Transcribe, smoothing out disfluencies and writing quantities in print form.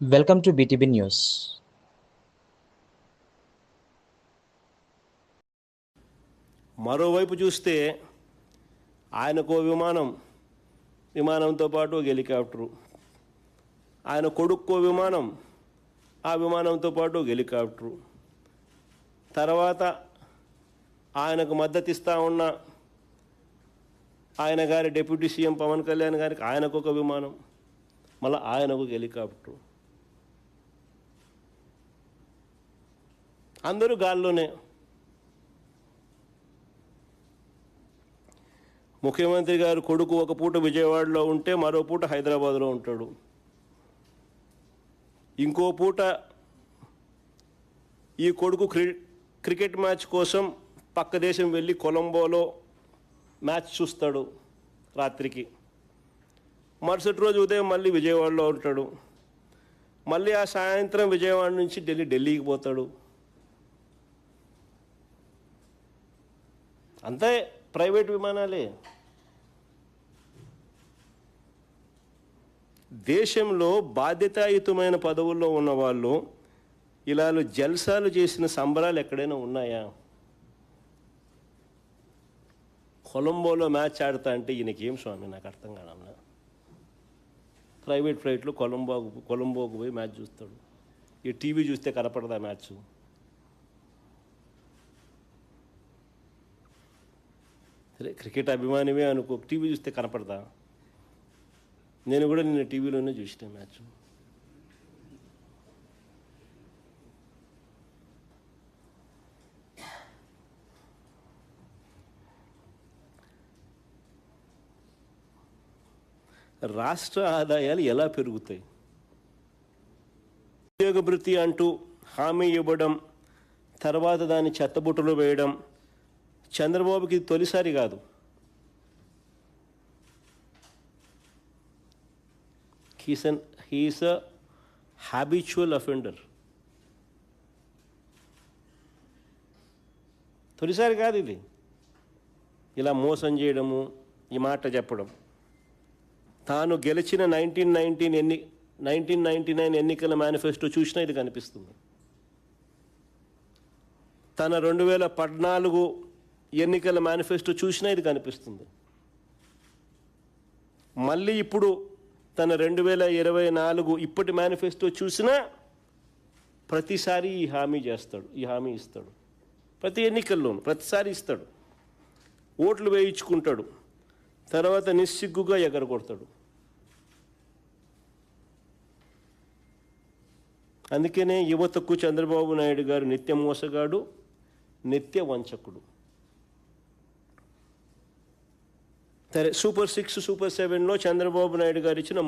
Welcome to BTB news. మరోవైపు చూస్తే ఆయనకు విమానంతో పాటు ఒక హెలికాప్టరు, ఆయన కొడుక్కో విమానం, ఆ విమానంతో పాటు ఒక హెలికాప్టరు, తర్వాత ఆయనకు మద్దతు ఇస్తూ ఉన్న ఆయన గారి డిప్యూటీ సీఎం పవన్ కళ్యాణ్ గారికి ఆయనకు ఒక విమానం, మళ్ళీ ఆయనకు ఒక హెలికాప్టరు, అందరూ గాల్లోనే. ముఖ్యమంత్రి గారు కొడుకు ఒక పూట విజయవాడలో ఉంటే మరో పూట హైదరాబాద్లో ఉంటాడు, ఇంకో పూట ఈ కొడుకు క్రికెట్ మ్యాచ్ కోసం పక్క దేశం వెళ్ళి కొలంబోలో మ్యాచ్ చూస్తాడు రాత్రికి, మరుసటి రోజు ఉదయం మళ్ళీ విజయవాడలో ఉంటాడు, మళ్ళీ ఆ సాయంత్రం విజయవాడ నుంచి ఢిల్లీకి పోతాడు. అంతే, ప్రైవేట్ విమానాలే. దేశంలో బాధ్యతాయుతమైన పదవుల్లో ఉన్న వాళ్ళు ఇలా జల్సాలు చేసిన సంబరాలు ఎక్కడైనా ఉన్నాయా? కొలంబోలో మ్యాచ్ ఆడతా అంటే ఈయనకేం స్వామి, నాకు అర్థం కాదన్నా. ప్రైవేట్ ఫ్లైట్లో కొలంబోకు పోయి మ్యాచ్ చూస్తాడు. ఈ టీవీ చూస్తే కనపడదా మ్యాచ్? సరే, క్రికెట్ అభిమానివే అనుకో, టీవీ చూస్తే కనపడదా? నేను కూడా నిన్న టీవీలోనే చూసిన మ్యాచ్. రాష్ట్ర ఆదాయాలు ఎలా పెరుగుతాయి? ఉద్యోగ భృతి అంటూ హామీ ఇవ్వడం, తర్వాత దాన్ని చెత్తబుట్టలో వేయడం చంద్రబాబుకి తొలిసారి కాదు. He's a habitual offender. తొలిసారి కాదు ఇది, ఇలా మోసం చేయడము, ఈ మాట చెప్పడం. తాను గెలిచిన 1999 ఎన్నికల మేనిఫెస్టో చూసినా ఇది కనిపిస్తుంది. తన 2014 ఎన్నికల మేనిఫెస్టో చూసినా ఇది కనిపిస్తుంది. మళ్ళీ ఇప్పుడు తన 2024 ఇప్పటి మేనిఫెస్టో చూసినా ప్రతిసారి ఈ హామీ ఇస్తాడు. ప్రతి ఎన్నికల్లోనూ ప్రతిసారి ఇస్తాడు. ఓట్లు వేయించుకుంటాడు, తర్వాత నిస్సిగ్గుగా ఎగరగొడతాడు. అందుకనే యువతకు చంద్రబాబు నాయుడు గారు నిత్య మోసగాడు, నిత్య వంచకుడు. సరే, సూపర్ 6, సూపర్ 7లో చంద్రబాబు నాయుడు గారు ఇచ్చిన